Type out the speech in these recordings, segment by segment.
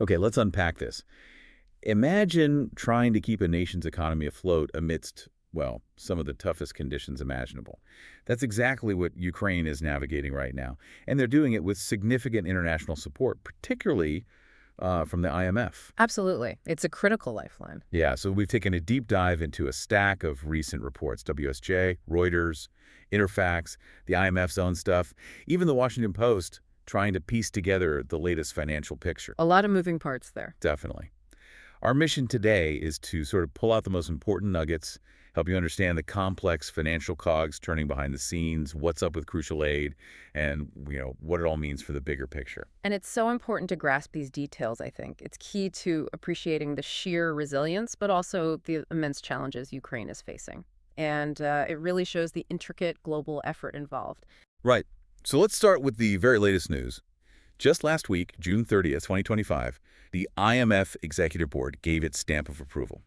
Okay, let's unpack this. Imagine trying to keep a nation's economy afloat amidst, well, some of the toughest conditions imaginable. That's exactly what Ukraine is navigating right now. And they're doing it with significant international support, particularly from the IMF. Absolutely. It's a critical lifeline. Yeah, so we've taken a deep dive into a stack of recent reports, WSJ, Reuters, Interfax, the IMF's own stuff, even the Washington Post trying to piece together the latest financial picture. A lot of moving parts there. Definitely. Our mission today is to sort of pull out the most important nuggets, help you understand the complex financial cogs turning behind the scenes, what's up with crucial aid, and what it all means for the bigger picture. And it's so important to grasp these details, I think. It's key to appreciating the sheer resilience, but also the immense challenges Ukraine is facing. And it really shows the intricate global effort involved. Right. So let's start with the very latest news. Just last week, June 30th, 2025, the IMF Executive Board gave its stamp of approval.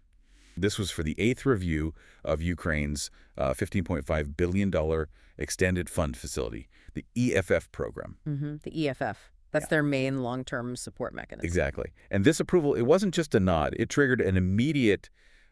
This was for the 8th review of Ukraine's $15.5 billion extended fund facility, the EFF program. The EFF. That's their main long-term support mechanism. Exactly. And this approval, it wasn't just a nod. It triggered an immediate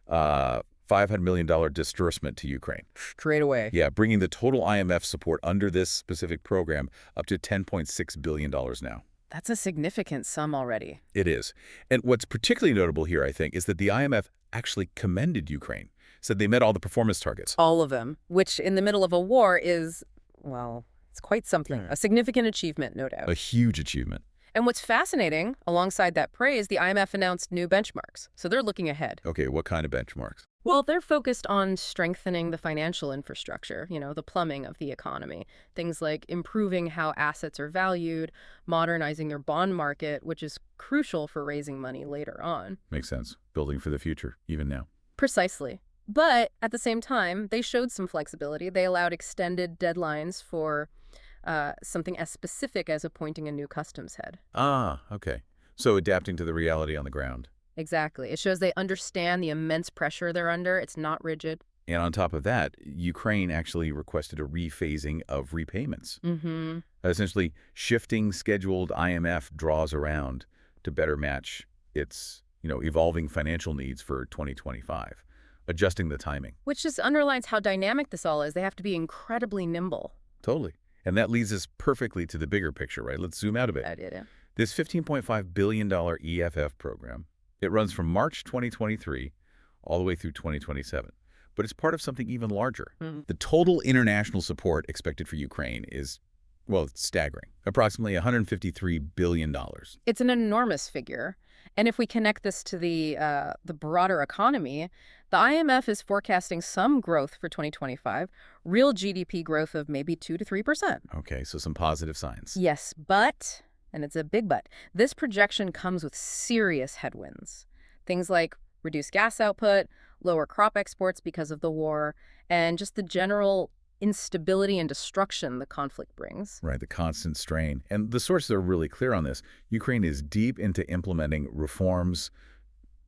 $500 million disbursement to Ukraine. Straight away. Yeah, bringing the total IMF support under this specific program up to $10.6 billion now. That's a significant sum already. It is. And what's particularly notable here, I think, is that the IMF actually commended Ukraine, said they met all the performance targets. All of them, which in the middle of a war is, well, it's quite something. A significant achievement, no doubt. A huge achievement. And what's fascinating, alongside that praise, the IMF announced new benchmarks. So they're looking ahead. Okay, what kind of benchmarks? Well, they're focused on strengthening the financial infrastructure, the plumbing of the economy. Things like improving how assets are valued, modernizing their bond market, which is crucial for raising money later on. Makes sense. Building for the future, even now. Precisely. But at the same time, they showed some flexibility. They allowed extended deadlines for something as specific as appointing a new customs head. Ah, okay. So adapting to the reality on the ground. Exactly. It shows they understand the immense pressure they're under. It's not rigid. And on top of that, Ukraine actually requested a rephasing of repayments. Essentially shifting scheduled IMF draws around to better match its, evolving financial needs for 2025, adjusting the timing. Which just underlines how dynamic this all is. They have to be incredibly nimble. Totally. And that leads us perfectly to the bigger picture, right? Let's zoom out a bit. Yeah. This $15.5 billion EFF program, it runs from March 2023 all the way through 2027. But it's part of something even larger. The total international support expected for Ukraine is, well, it's staggering. Approximately $153 billion. It's an enormous figure. And if we connect this to the broader economy, the IMF is forecasting some growth for 2025, real GDP growth of maybe 2 to 3%. Okay, so some positive signs. Yes, but, and it's a big but, this projection comes with serious headwinds. Things like reduced gas output, lower crop exports because of the war, and just the general instability and destruction the conflict brings. Right, the constant strain. And the sources are really clear on this. Ukraine is deep into implementing reforms,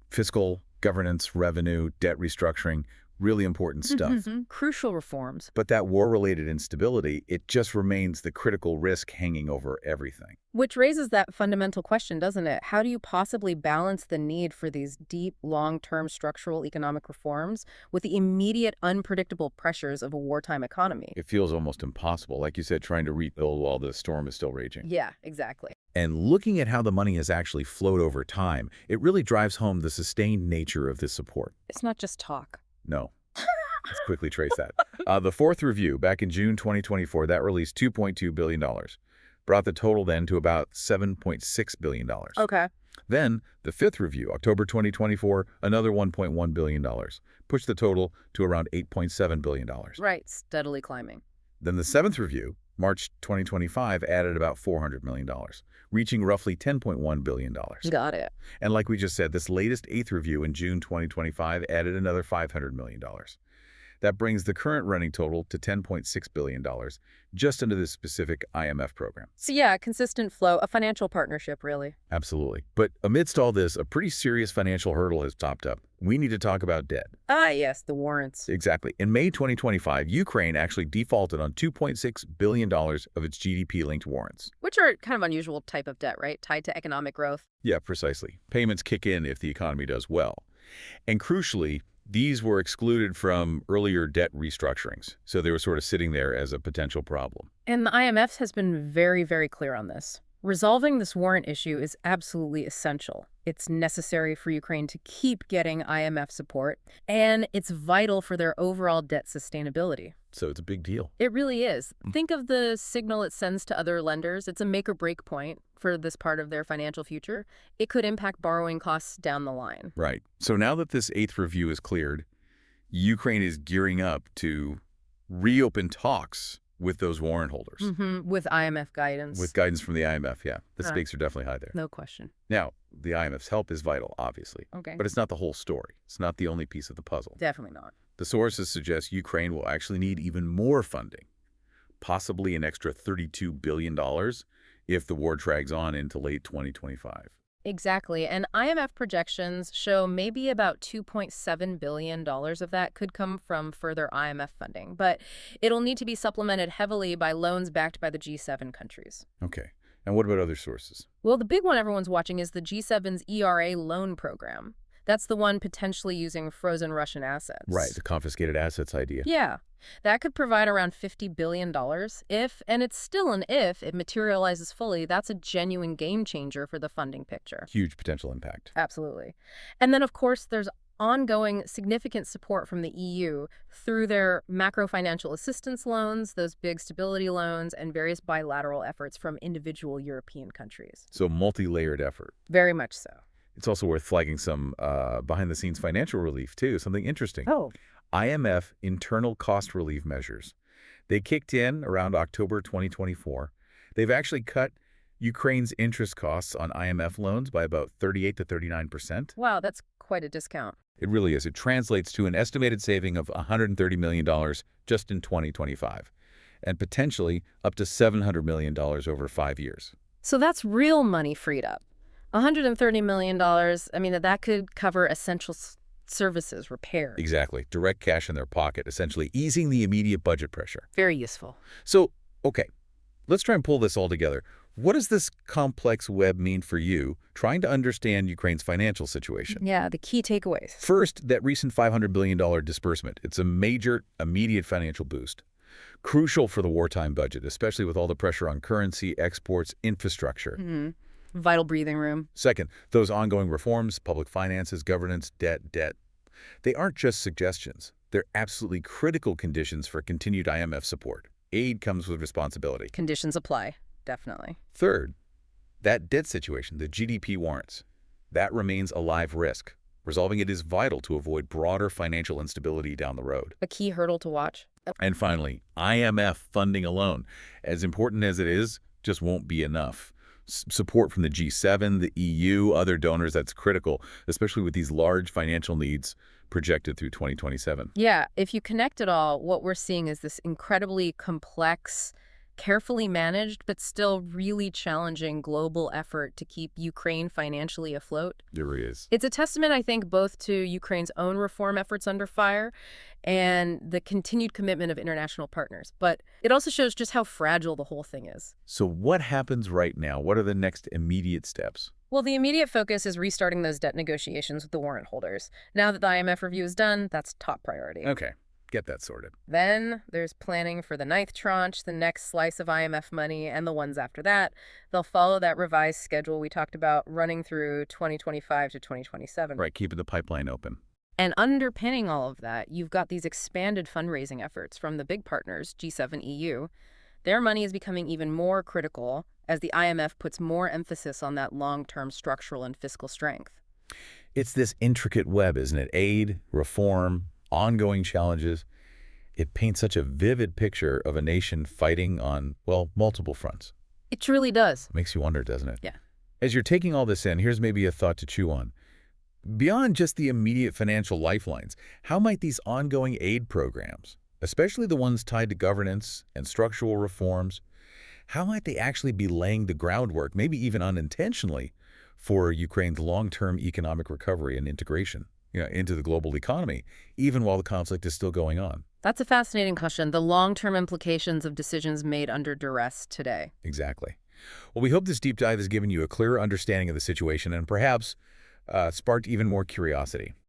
fiscal, governance, revenue, debt restructuring, really important stuff. Crucial reforms. But that war-related instability, it just remains the critical risk hanging over everything. Which raises that fundamental question, doesn't it? How do you possibly balance the need for these deep, long-term structural economic reforms with the immediate, unpredictable pressures of a wartime economy? It feels almost impossible, like you said, trying to rebuild while the storm is still raging. Yeah, exactly. And looking at how the money has actually flowed over time, it really drives home the sustained nature of this support. It's not just talk. No. Let's quickly trace that. The fourth review, back in June 2024, that released $2.2 billion. Brought the total then to about $7.6 billion. Okay. Then, the fifth review, October 2024, another $1.1 billion. Pushed the total to around $8.7 billion. Right, steadily climbing. Then the seventh review, March 2025, added about $400 million, reaching roughly $10.1 billion. Got it. And like we just said, this latest eighth review in June 2025 added another $500 million. That brings the current running total to $10.6 billion, just under this specific IMF program. So yeah, consistent flow, a financial partnership, really. Absolutely. But amidst all this, a pretty serious financial hurdle has topped up. We need to talk about debt. Ah, yes, the warrants. Exactly. In May 2025, Ukraine actually defaulted on $2.6 billion of its GDP-linked warrants. Which are kind of unusual type of debt, right? Tied to economic growth. Yeah, precisely. Payments kick in if the economy does well. And crucially, these were excluded from earlier debt restructurings, so they were sort of sitting there as a potential problem. And the IMF has been very, very clear on this. Resolving this warrant issue is absolutely essential. It's necessary for Ukraine to keep getting IMF support, and it's vital for their overall debt sustainability. So it's a big deal. It really is. Think of the signal it sends to other lenders. It's a make or break point for this part of their financial future. It could impact borrowing costs down the line. Right. So now that this 8th review is cleared, Ukraine is gearing up to reopen talks with those warrant holders. With IMF guidance. With guidance from the IMF, yeah. The stakes are definitely high there. No question. Now, the IMF's help is vital, obviously. Okay. But it's not the whole story. It's not the only piece of the puzzle. Definitely not. The sources suggest Ukraine will actually need even more funding, possibly an extra $32 billion if the war drags on into late 2025. Exactly. And IMF projections show maybe about $2.7 billion of that could come from further IMF funding. But it'll need to be supplemented heavily by loans backed by the G7 countries. Okay. And what about other sources? Well, the big one everyone's watching is the G7's ERA loan program. That's the one potentially using frozen Russian assets. Right, the confiscated assets idea. Yeah. That could provide around $50 billion if, and it's still an if, it materializes fully. That's a genuine game changer for the funding picture. Huge potential impact. Absolutely. And then, of course, there's ongoing significant support from the EU through their macro-financial assistance loans, those big stability loans, and various bilateral efforts from individual European countries. So multi-layered effort. Very much so. It's also worth flagging some behind-the-scenes financial relief, too, something interesting. Oh. IMF internal cost relief measures. They kicked in around October 2024. They've actually cut Ukraine's interest costs on IMF loans by about 38 to 39%. Wow, that's quite a discount. It really is. It translates to an estimated saving of $130 million just in 2025, and potentially up to $700 million over 5 years. So that's real money freed up. $130 million, I mean, that could cover essential services, repairs. Exactly. Direct cash in their pocket, essentially easing the immediate budget pressure. Very useful. So, okay, let's try and pull this all together. What does this complex web mean for you trying to understand Ukraine's financial situation? Yeah, the key takeaways. First, that recent $500 billion disbursement. It's a major, immediate financial boost. Crucial for the wartime budget, especially with all the pressure on currency, exports, infrastructure. Vital breathing room. Second, those ongoing reforms, public finances, governance, debt. They aren't just suggestions. They're absolutely critical conditions for continued IMF support. Aid comes with responsibility. Conditions apply, definitely. Third, that debt situation, the GDP warrants, that remains a live risk. Resolving it is vital to avoid broader financial instability down the road. A key hurdle to watch. And finally, IMF funding alone, as important as it is, just won't be enough. Support from the G7, the EU, other donors, that's critical, especially with these large financial needs projected through 2027. Yeah, if you connect it all, what we're seeing is this incredibly complex, carefully managed, but still really challenging global effort to keep Ukraine financially afloat. There really is. It's a testament, I think, both to Ukraine's own reform efforts under fire and the continued commitment of international partners. But it also shows just how fragile the whole thing is. So what happens right now? What are the next immediate steps? Well, the immediate focus is restarting those debt negotiations with the warrant holders. Now that the IMF review is done, that's top priority. Okay, get that sorted. Then there's planning for the 9th tranche, the next slice of IMF money, and the ones after that. They'll follow that revised schedule we talked about running through 2025 to 2027. Right, keeping the pipeline open. And underpinning all of that, you've got these expanded fundraising efforts from the big partners, G7 EU. Their money is becoming even more critical as the IMF puts more emphasis on that long-term structural and fiscal strength. It's this intricate web, isn't it? Aid, reform, ongoing challenges. It paints such a vivid picture of a nation fighting on, well, multiple fronts. It truly does. Makes you wonder, doesn't it? Yeah. As you're taking all this in, here's maybe a thought to chew on. Beyond just the immediate financial lifelines, how might these ongoing aid programs, especially the ones tied to governance and structural reforms, how might they actually be laying the groundwork, maybe even unintentionally, for Ukraine's long-term economic recovery and integration, into the global economy, even while the conflict is still going on? That's a fascinating question. The long-term implications of decisions made under duress today. Exactly. Well, we hope this deep dive has given you a clearer understanding of the situation and perhaps sparked even more curiosity.